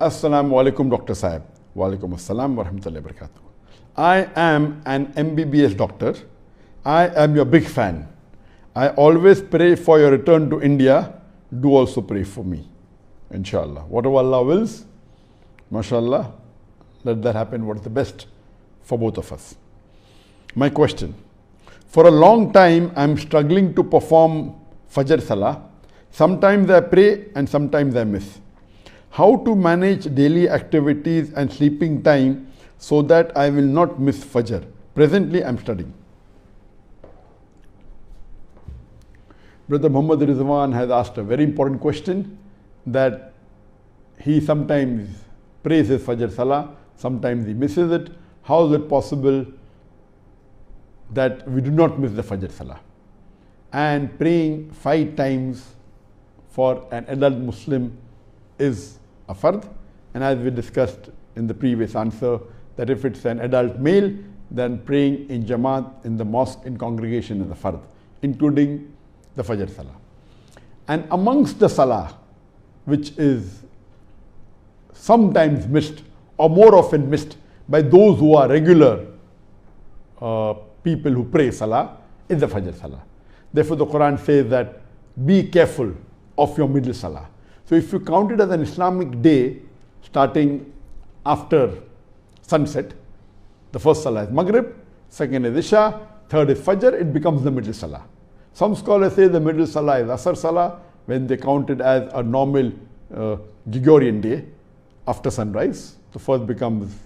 Assalamu alaikum, Dr. Saib. Wa alaikum assalam wa rahmatullahi wa barakatuh. I am an MBBS doctor. I am your big fan. I always pray for your return to India. Do also pray for me. Insha Allah. Whatever Allah wills, mashallah, let that happen. What is the best for both of us? My question. For a long time, I am struggling to perform Fajr Salah. Sometimes I pray and sometimes I miss. How to manage daily activities and sleeping time so that I will not miss Fajr? Presently, I am studying. Brother Muhammad Rizwan has asked a very important question, that he sometimes prays his Fajr Salah, sometimes he misses it. How is it possible that we do not miss the Fajr Salah? And praying 5 times for an adult Muslim is a fard, and as we discussed in the previous answer, that if it's an adult male, then praying in Jamaat in the mosque in congregation is a fard, including the Fajr Salah. And amongst the Salah, which is sometimes missed or more often missed by those who are regular people who pray Salah, is the Fajr Salah. Therefore, the Quran says that be careful of your middle Salah. So if you count it as an Islamic day starting after sunset, the first Salah is Maghrib, second is Isha, third is Fajr, it becomes the middle Salah. Some scholars say the middle Salah is Asr Salah, when they count it as a normal Gregorian day after sunrise. The first becomes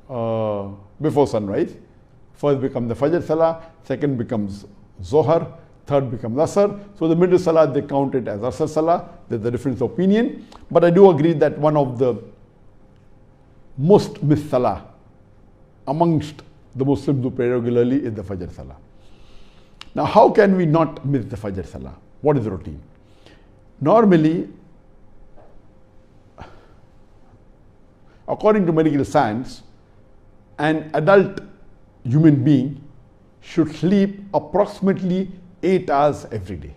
before sunrise. First becomes the Fajr Salah, second becomes Zohar, third becomes Asr. So the middle Salah, they count it as Asr Salah. There's a difference of opinion. But I do agree that one of the most missed Salah amongst the Muslims who pray regularly is the Fajr Salah. Now, how can we not miss the Fajr Salah? What is the routine? Normally, according to medical science, an adult human being should sleep approximately 8 hours every day.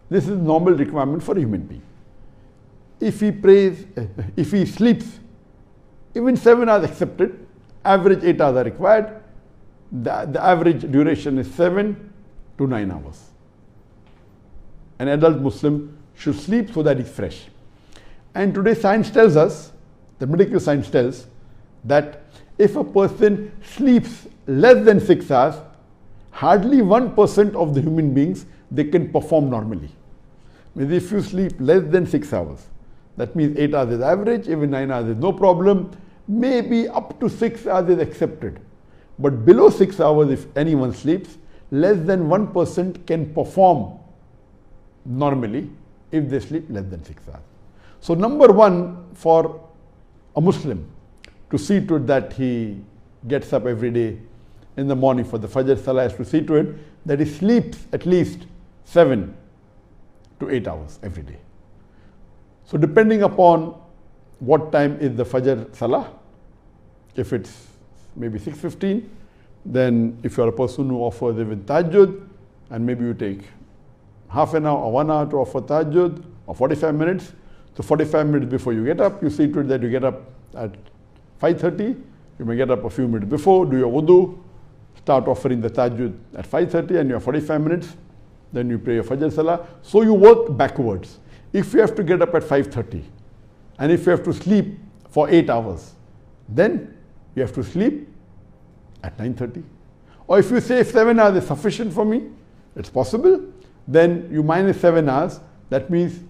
This is normal requirement for a human being. If he sleeps, even 7 hours accepted, average 8 hours are required. The average duration is 7 to 9 hours. An adult Muslim should sleep so that he's fresh. And today science tells us, the medical science tells, that if a person sleeps less than 6 hours, hardly 1% of the human beings, they can perform normally. Means if you sleep less than 6 hours, that means 8 hours is average, even 9 hours is no problem, maybe up to 6 hours is accepted. But below 6 hours, if anyone sleeps, less than 1% can perform normally if they sleep less than 6 hours. So number one for a Muslim to see to it that he gets up every day in the morning for the Fajr Salah is to see to it that he sleeps at least 7 to 8 hours every day. So depending upon what time is the Fajr Salah, if it's maybe 6:15, then if you are a person who offers even Tahajjud, and maybe you take half an hour or 1 hour to offer Tahajjud, or 45 minutes, so 45 minutes before you get up, you see to it that you get up at 5:30, you may get up a few minutes before, do your wudu, start offering the Tahajjud at 5:30, and you have 45 minutes, then you pray your Fajr Salah. So you work backwards. If you have to get up at 5:30, and if you have to sleep for 8 hours, then you have to sleep at 9:30. Or if you say 7 hours is sufficient for me, it's possible, then you minus 7 hours, that means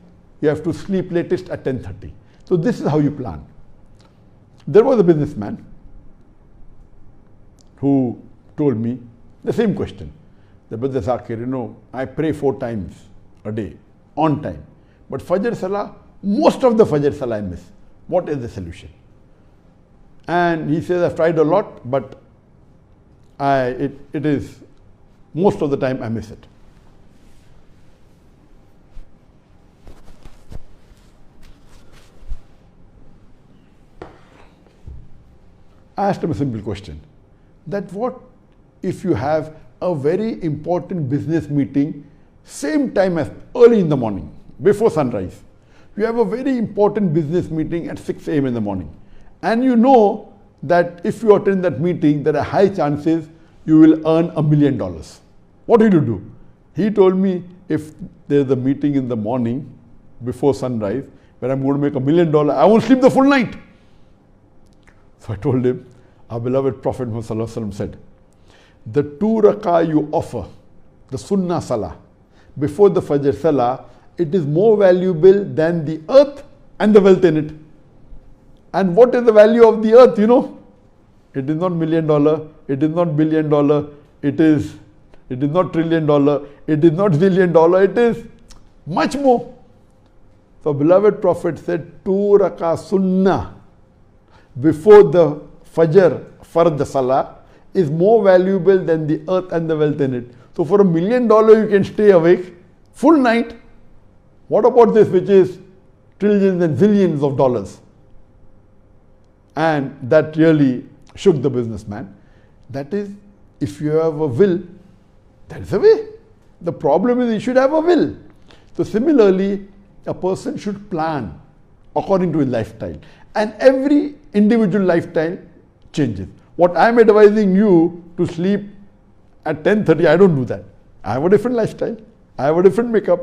you have to sleep latest at 10:30. So this is how you plan. There was a businessman who told me the same question. The Brother Zakir, I pray 4 times a day, on time. But Fajr Salah, most of the Fajr Salah I miss. What is the solution? And he says, I've tried a lot, but it is most of the time I miss it. I asked him a simple question, that what if you have a very important business meeting same time as early in the morning, before sunrise? You have a very important business meeting at 6 a.m. in the morning. And you know that if you attend that meeting, there are high chances you will earn $1 million. What will you do? He told me, if there's a meeting in the morning before sunrise where I'm going to make $1 million, I won't sleep the full night. So I told him, our beloved Prophet Muhammad said, the 2 rakah you offer, the Sunnah Salah, before the Fajr Salah, it is more valuable than the earth and the wealth in it. And what is the value of the earth, you know? It is not $1 million, it is not $1 billion, it is not $1 trillion, it is not $1 zillion, it is much more. So beloved Prophet said 2 rakah Sunnah before the Fajr Fard Salah is more valuable than the earth and the wealth in it. So for $1 million you can stay awake full night. What about this, which is trillions and zillions of dollars? And that really shook the businessman. That is, if you have a will, that is a way. The problem is you should have a will. So similarly, a person should plan according to his lifestyle. And every individual lifestyle changes. What I am advising you to sleep at 10:30, I don't do that. I have a different lifestyle. I have a different makeup.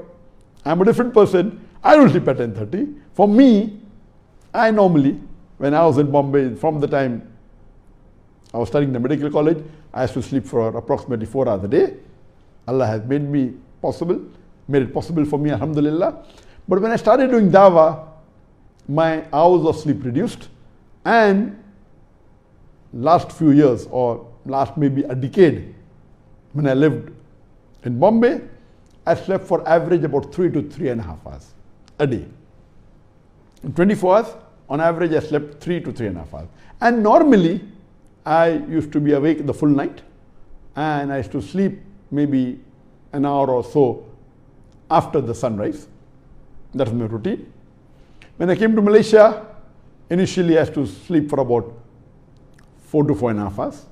I am a different person. I don't sleep at 10:30. For me, I normally, when I was in Bombay, from the time I was studying the medical college, I used to sleep for approximately 4 hours a day. Allah has made it possible for me, alhamdulillah. But when I started doing dawah, my hours of sleep reduced, and last few years, or last maybe a decade, when I lived in Bombay, I slept for average about 3 to 3.5 hours a day. In 24 hours, on average, I slept 3 to 3.5 hours. And normally, I used to be awake the full night, and I used to sleep maybe an hour or so after the sunrise. That's my routine. When I came to Malaysia, initially I used to sleep for about 4 to 4.5 hours.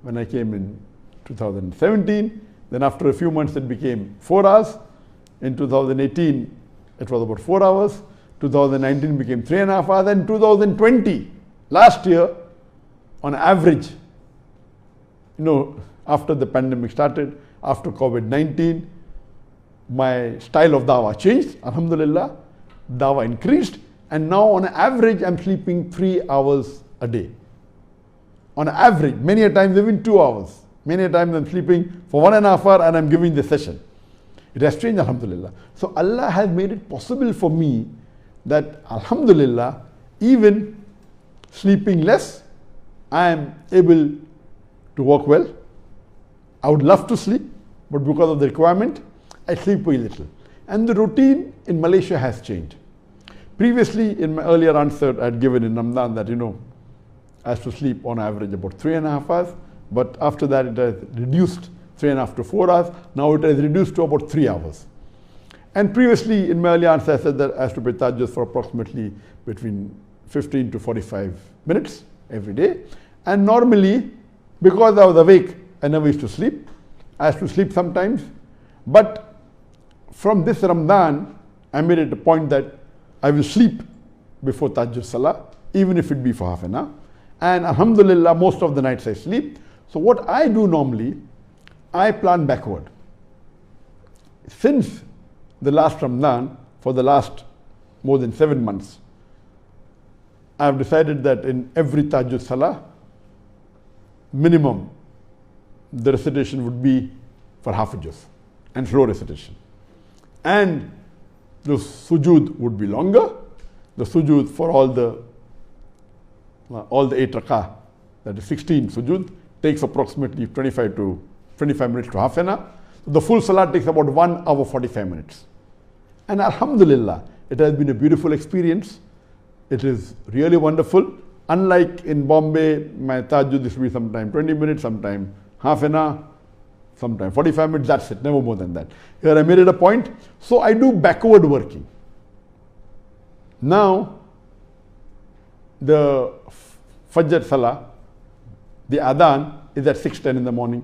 When I came in 2017, then after a few months it became 4 hours. In 2018, it was about 4 hours. 2019 became 3.5 hours. And 2020, last year, on average, after the pandemic started, after COVID-19, my style of dawah changed. Alhamdulillah, dawah increased. And now on average, I'm sleeping 3 hours a day. On average, many a times even 2 hours. Many a times I'm sleeping for 1.5 hours and I'm giving the session. It has changed, alhamdulillah. So Allah has made it possible for me that, alhamdulillah, even sleeping less, I am able to work well. I would love to sleep, but because of the requirement, I sleep very little. And the routine in Malaysia has changed. Previously, in my earlier answer, I had given in Ramadan that, I used to sleep on average about 3.5 hours, but after that it has reduced 3.5 to 4 hours. Now it has reduced to about 3 hours. And previously, in my earlier answer, I said that I used to pay tahajjud for approximately between 15 to 45 minutes every day. And normally, because I was awake, I never used to sleep. I used to sleep sometimes. But from this Ramadan, I made it a point that I will sleep before tahajjud salah, even if it be for half an hour. And alhamdulillah, most of the nights I sleep. So what I do normally, I plan backward. Since the last Ramadan, for the last more than 7 months, I have decided that in every tahajjud salah, minimum, the recitation would be for half a juz and slow recitation. And the sujood would be longer. The sujood for all the 8 rakah, that is 16 sujood, takes approximately 25 minutes to half an hour. The full salah takes about 1 hour 45 minutes. And alhamdulillah, it has been a beautiful experience. It is really wonderful. Unlike in Bombay, my tahajjud used to be sometime 20 minutes, sometime half an hour, sometime 45 minutes, that's it, never more than that. Here I made it a point. So I do backward working. Now, the Fajr Salah, the Adhan is at 6:10 in the morning.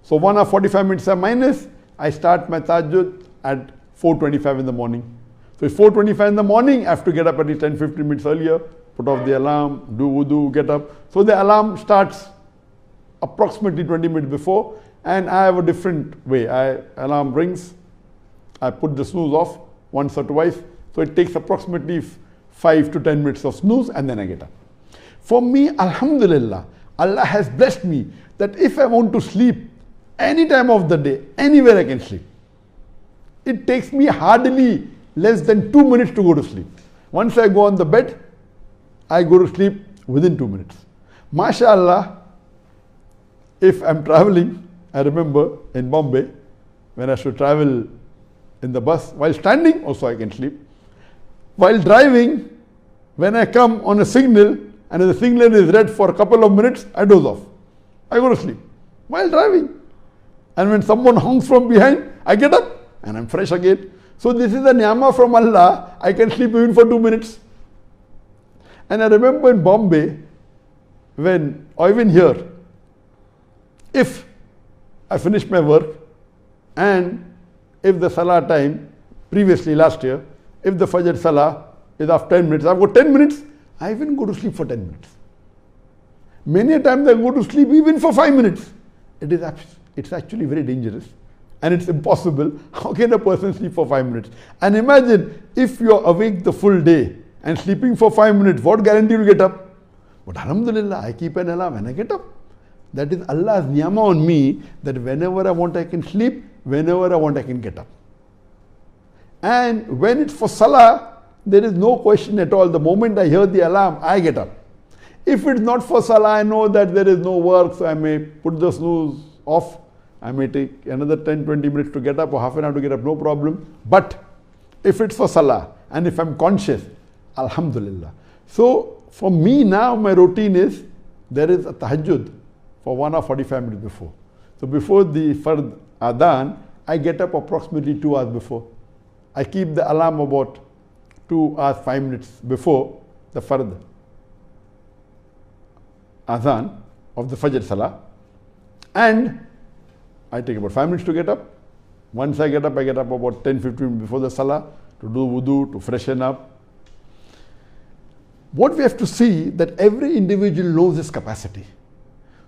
So 1 hour 45 minutes are minus. I start my tahajjud at 4:25 in the morning. So it's 4:25 in the morning, I have to get up at least 10-15 minutes earlier, put off the alarm, do wudu, get up. So the alarm starts approximately 20 minutes before, and I have a different way. Alarm rings, I put the snooze off once or twice, so it takes approximately 5 to 10 minutes of snooze, and then I get up. For me, alhamdulillah, Allah has blessed me that if I want to sleep any time of the day, anywhere I can sleep. It takes me hardly less than 2 minutes to go to sleep. Once I go on the bed, I go to sleep within 2 minutes. MashaAllah, if I'm traveling, I remember in Bombay, when I should travel in the bus, while standing also I can sleep. While driving, when I come on a signal and the signal is red for a couple of minutes, I doze off. I go to sleep while driving. And when someone honks from behind, I get up and I'm fresh again. So this is a ni'mah from Allah. I can sleep even for 2 minutes. And I remember in Bombay, or even here, if I finish my work and if the Salah time, previously last year, if the Fajr Salah is after 10 minutes, I've got 10 minutes, I even go to sleep for 10 minutes. Many a times I go to sleep even for 5 minutes. It's actually very dangerous and it's impossible. How can a person sleep for 5 minutes? And imagine if you're awake the full day and sleeping for 5 minutes, what guarantee you'll get up? But alhamdulillah, I keep an alarm and I get up. That is Allah's ni'mah on me, that whenever I want I can sleep, whenever I want I can get up. And when it's for Salah, there is no question at all. The moment I hear the alarm, I get up. If it's not for Salah, I know that there is no work, so I may put the snooze off. I may take another 10-20 minutes to get up or half an hour to get up, no problem. But if it's for Salah and if I'm conscious, alhamdulillah. So for me now, my routine is, there is a tahajjud for 1 hour 45 minutes before. So before the fard adhan, I get up approximately 2 hours before. I keep the alarm about 2 hours 5 minutes before the fard adhan of the Fajr Salah, and I take about 5 minutes to get up. Once I get up about 10-15 minutes before the Salah to do wudu, to freshen up. What we have to see, that every individual knows his capacity.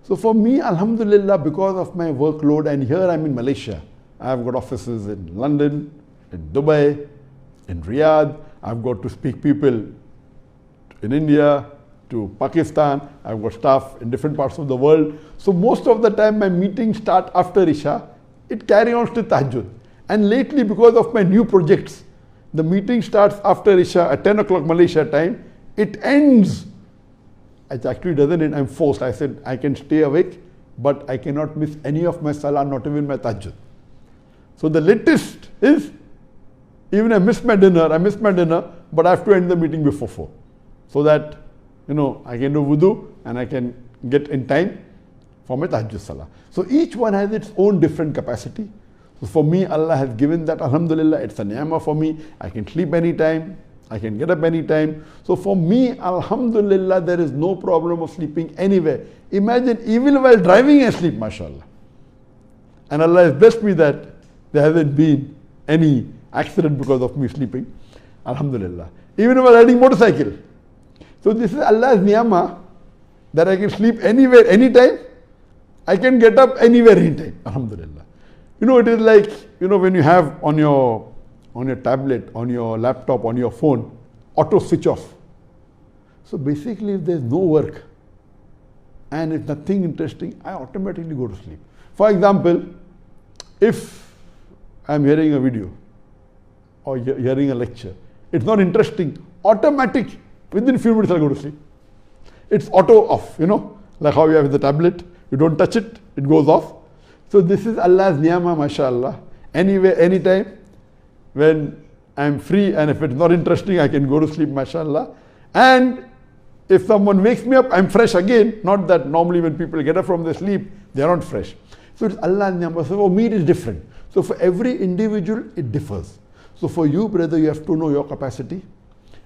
So for me, alhamdulillah, because of my workload, and here I'm in Malaysia, I've got offices in London, in Dubai, in Riyadh, I've got to speak people in India, to Pakistan, I've got staff in different parts of the world. So most of the time my meetings start after Isha, it carries on to Tahajjud. And lately, because of my new projects, the meeting starts after Isha at 10 o'clock Malaysia time, it ends. It actually doesn't end, I'm forced. I said I can stay awake, but I cannot miss any of my Salah, not even my Tahajjud. So the latest is, even I miss my dinner, but I have to end the meeting before 4. So that, I can do wudu and I can get in time for my Tahajjud Salah. So each one has its own different capacity. So for me, Allah has given that, alhamdulillah, it's a ni'mah for me. I can sleep anytime, I can get up anytime. So for me, alhamdulillah, there is no problem of sleeping anywhere. Imagine, even while driving I sleep, mashallah. And Allah has blessed me that there hasn't been any accident because of me sleeping, alhamdulillah. Even while riding motorcycle. So this is Allah's ni'mah, that I can sleep anywhere, anytime. I can get up anywhere, anytime, alhamdulillah. It is like, when you have on your tablet, on your laptop, on your phone, auto switch off. So basically, if there's no work and if nothing interesting, I automatically go to sleep. For example, if I'm hearing a video or hearing a lecture, it's not interesting, automatic, within a few minutes I'll go to sleep. It's auto off, like how you have the tablet, you don't touch it, it goes off. So this is Allah's ni'mah, mashallah. Anywhere, anytime, when I'm free and if it's not interesting, I can go to sleep, mashallah. And if someone wakes me up, I'm fresh again. Not that normally when people get up from their sleep, they're not fresh. So it's Allah's ni'mah. So for me, it is different. So for every individual, it differs. So for you, brother, you have to know your capacity.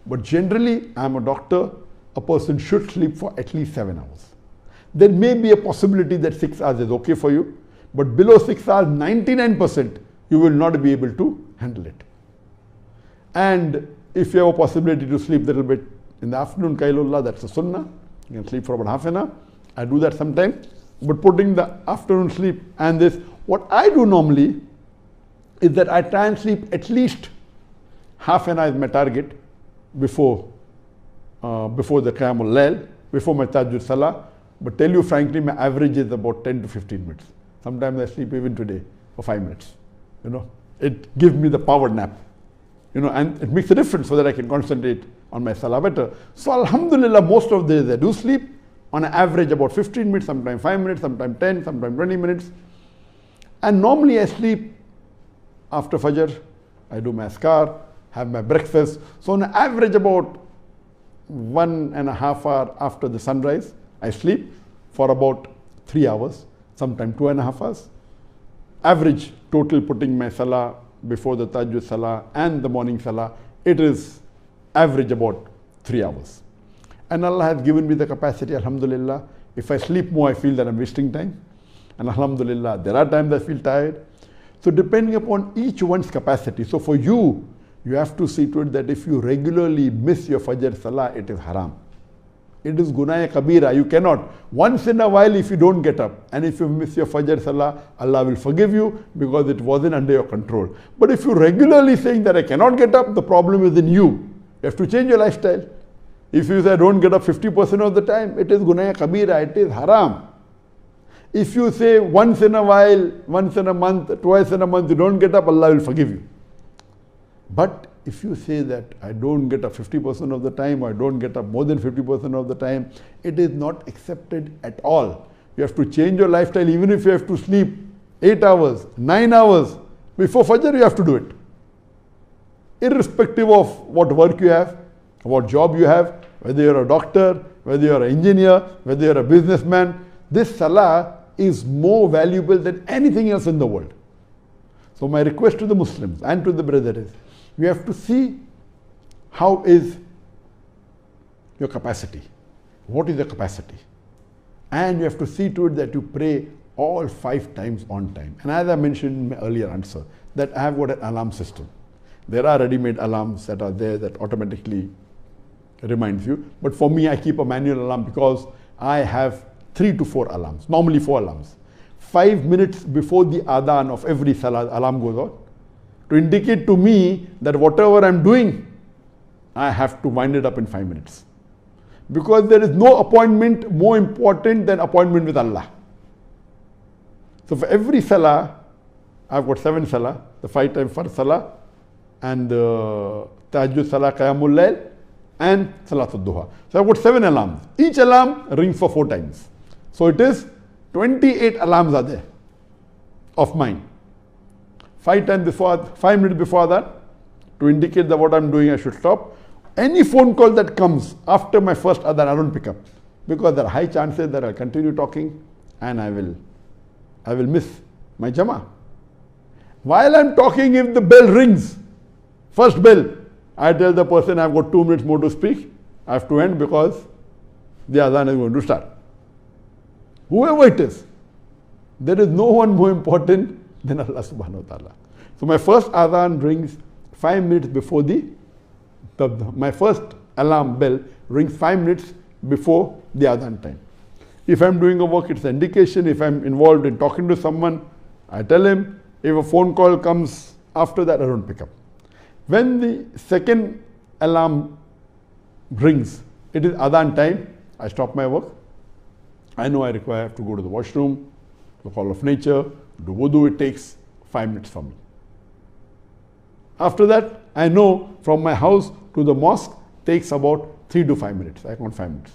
But generally, I'm a doctor, a person should sleep for at least 7 hours. There may be a possibility that 6 hours is okay for you, but below 6 hours, 99%, you will not be able to handle it. And if you have a possibility to sleep a little bit in the afternoon, Kailullah, that's a Sunnah. You can sleep for about half an hour. I do that sometimes. But putting the afternoon sleep and this, what I do normally is that I try and sleep at least half an hour is my target before the Qiyamul Layl, before my Tahajjud Salah. But tell you frankly, my average is about 10 to 15 minutes. Sometimes I sleep even today for 5 minutes. It gives me the power nap. And it makes a difference so that I can concentrate on my Salah better. So Alhamdulillah, most of the days I do sleep. On an average about 15 minutes, sometimes 5 minutes, sometimes 10, sometimes 20 minutes. And normally I sleep after Fajr. I do my askar, have my breakfast. So on average about 1.5 hours after the sunrise, I sleep for about 3 hours, sometimes 2.5 hours. Average total putting my Salah before the Tahajjud Salah and the morning Salah, it is average about 3 hours. And Allah has given me the capacity, Alhamdulillah. If I sleep more, I feel that I'm wasting time. And Alhamdulillah, there are times I feel tired. So depending upon each one's capacity. So for you, you have to see to it that if you regularly miss your Fajr Salah, it is haram. It is Gunaya Kabira. You cannot. Once in a while, if you don't get up, and if you miss your Fajr Salah, Allah will forgive you because it wasn't under your control. But if you regularly saying that I cannot get up, the problem is in you. You have to change your lifestyle. If you say, I don't get up 50% of the time, it is Gunaya Kabira, it is haram. If you say once in a while, once in a month, twice in a month, you don't get up, Allah will forgive you. But if you say that I don't get up 50% of the time, or I don't get up more than 50% of the time, it is not accepted at all. You have to change your lifestyle. Even if you have to sleep 8 hours, 9 hours, before Fajr you have to do it. Irrespective of what work you have, what job you have, whether you're a doctor, whether you're an engineer, whether you're a businessman, this Salah is more valuable than anything else in the world. So my request to the Muslims and to the brothers is, you have to see how is your capacity. What is your capacity? And you have to see to it that you pray all 5 times on time. And as I mentioned in my earlier answer, that I have got an alarm system. There are ready-made alarms that are there that automatically reminds you. But for me, I keep a manual alarm because I have 3 to 4 alarms, normally 4 alarms. 5 minutes before the adhan of every Salah, alarm goes on to indicate to me that whatever I'm doing, I have to wind it up in 5 minutes. Because there is no appointment more important than appointment with Allah. So for every Salah, I've got 7 Salah, the 5 times first Salah, and the Tahajjud Salah, Qiyamul Layl, and Salatul Duha. So I've got 7 alarms. Each alarm rings for 4 times. So it is 28 alarms are there of mine. 5 times before, 5 minutes before that, to indicate that what I'm doing I should stop. Any phone call that comes after my first adhan, I don't pick up. Because there are high chances that I'll continue talking and I will miss my Jama'ah. While I'm talking, if the bell rings, first bell, I tell the person I've got 2 minutes more to speak. I have to end because the adhan is going to start. Whoever it is, there is no one more important than Allah subhanahu wa ta'ala. So my first adhan rings 5 minutes before my first alarm bell rings 5 minutes before the adhan time. If I'm doing a work, it's an indication. If I'm involved in talking to someone, I tell him. If a phone call comes after that, I don't pick up. When the second alarm rings, it is adhan time, I stop my work. I know I have to go to the washroom, the call of nature, do wudu, it takes 5 minutes for me. After that, I know from my house to the mosque takes about 3 to 5 minutes. I count 5 minutes.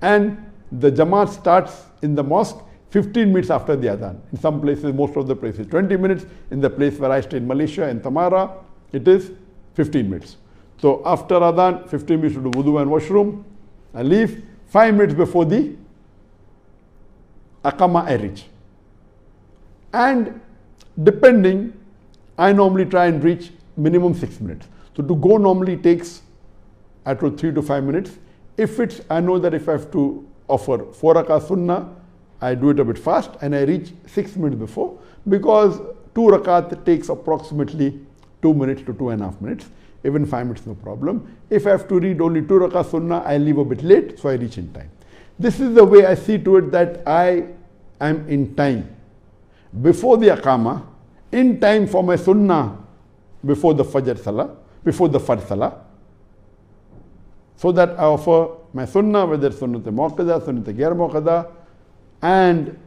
And the Jamaat starts in the mosque 15 minutes after the adhan. In some places, most of the places, 20 minutes. In the place where I stay in Malaysia, in Tamara, it is 15 minutes. So after adhan, 15 minutes to do wudu and washroom. I leave 5 minutes before the Aqama I reach. And depending, I normally try and reach minimum 6 minutes. So to go normally takes at 3 to 5 minutes. If it's, I know that if I have to offer 4 rakah sunnah, I do it a bit fast and I reach 6 minutes before, because 2 rakat takes approximately 2 minutes to 2.5 minutes. even 5 minutes, no problem. If I have to read only 2 rakah sunnah, I leave a bit late, so I reach in time. This is the way I see to it that I am in time before the aqama, in time for my sunnah before the fajr salah, before the fard salah, so that I offer my sunnah, whether sunnat muakkada, sunnat ghair muakkada, and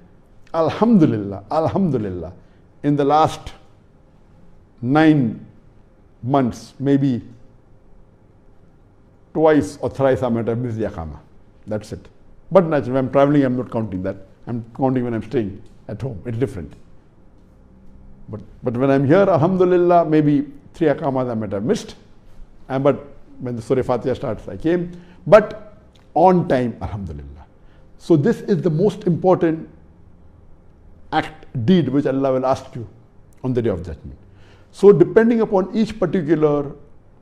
alhamdulillah, in the last 9 months, maybe twice or thrice I might have missed the aqama. That's it. But naturally, when I'm traveling, I'm not counting that. I'm counting when I'm staying at home. It's different. But when I'm here, alhamdulillah, maybe 3 aqamas I might have missed. But when the Surah Fatiha starts, I came. But on time, alhamdulillah. So this is the most important deed which Allah will ask you on the Day of Judgment. So depending upon each particular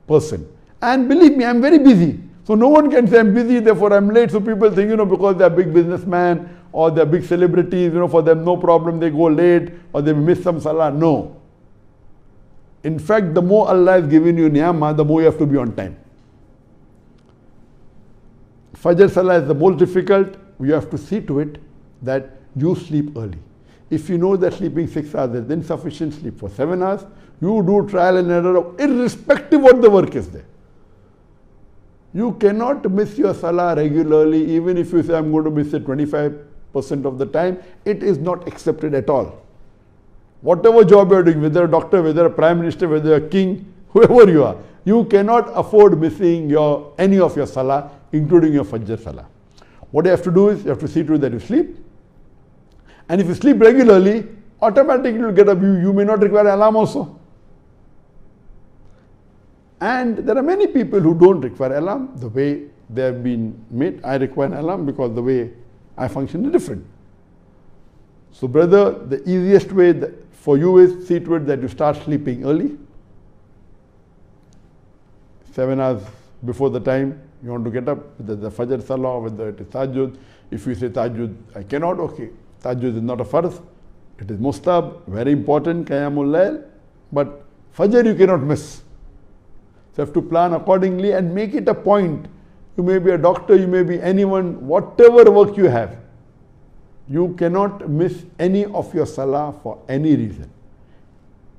person, and believe me, I'm very busy. So no one can say I'm busy, therefore I'm late. So people think, because they're big businessmen or they're big celebrities, for them no problem, they go late or they miss some salah. No. In fact, the more Allah has given you ni'mah, the more you have to be on time. Fajr salah is the most difficult. You have to see to it that you sleep early. If you know that sleeping 6 hours is insufficient, sleep for 7 hours. You do trial and error, irrespective what the work is there. You cannot miss your salah regularly, even if you say I'm going to miss it 25% of the time. It is not accepted at all. Whatever job you are doing, whether a doctor, whether a prime minister, whether a king, whoever you are, you cannot afford missing any of your salah, including your fajr salah. What you have to do is, you have to see to it that you sleep. And if you sleep regularly, automatically you will get up. You may not require alarm also. And there are many people who don't require alarm. The way they have been made, I require an alarm because the way I function is different. So brother, the easiest way for you is see to it that you start sleeping early. 7 hours before the time you want to get up, whether the fajr salah, whether it is tahajjud. If you say tahajjud, I cannot, okay. Tahajjud is not a farz. It is mustab, very important, qiyamul layl. But fajr you cannot miss. So you have to plan accordingly and make it a point. You may be a doctor, you may be anyone, whatever work you have. You cannot miss any of your salah for any reason.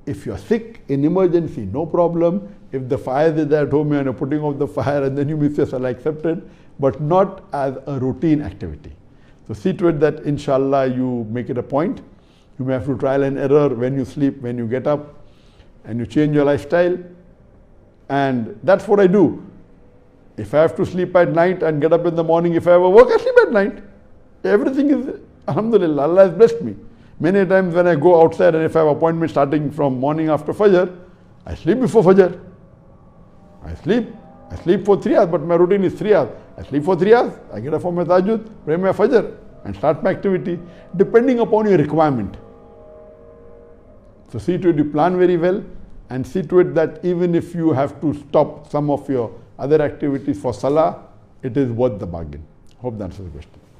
If you are sick, in emergency, no problem. If the fire is there at home and you're putting out the fire and then you miss your salah, accepted, but not as a routine activity. So see to it that inshallah you make it a point. You may have to trial and error when you sleep, when you get up, and you change your lifestyle. And that's what I do. If I have to sleep at night and get up in the morning, if I have a work, I sleep at night. Everything is, alhamdulillah, Allah has blessed me. Many times when I go outside and if I have appointment starting from morning after Fajr, I sleep before Fajr. I sleep for 3 hours, but my routine is 3 hours. I sleep for 3 hours, I get up for my tahajjud, pray my Fajr and start my activity depending upon your requirement. So see to it you plan very well and see to it that even if you have to stop some of your other activities for Salah, it is worth the bargain. Hope that answers the question.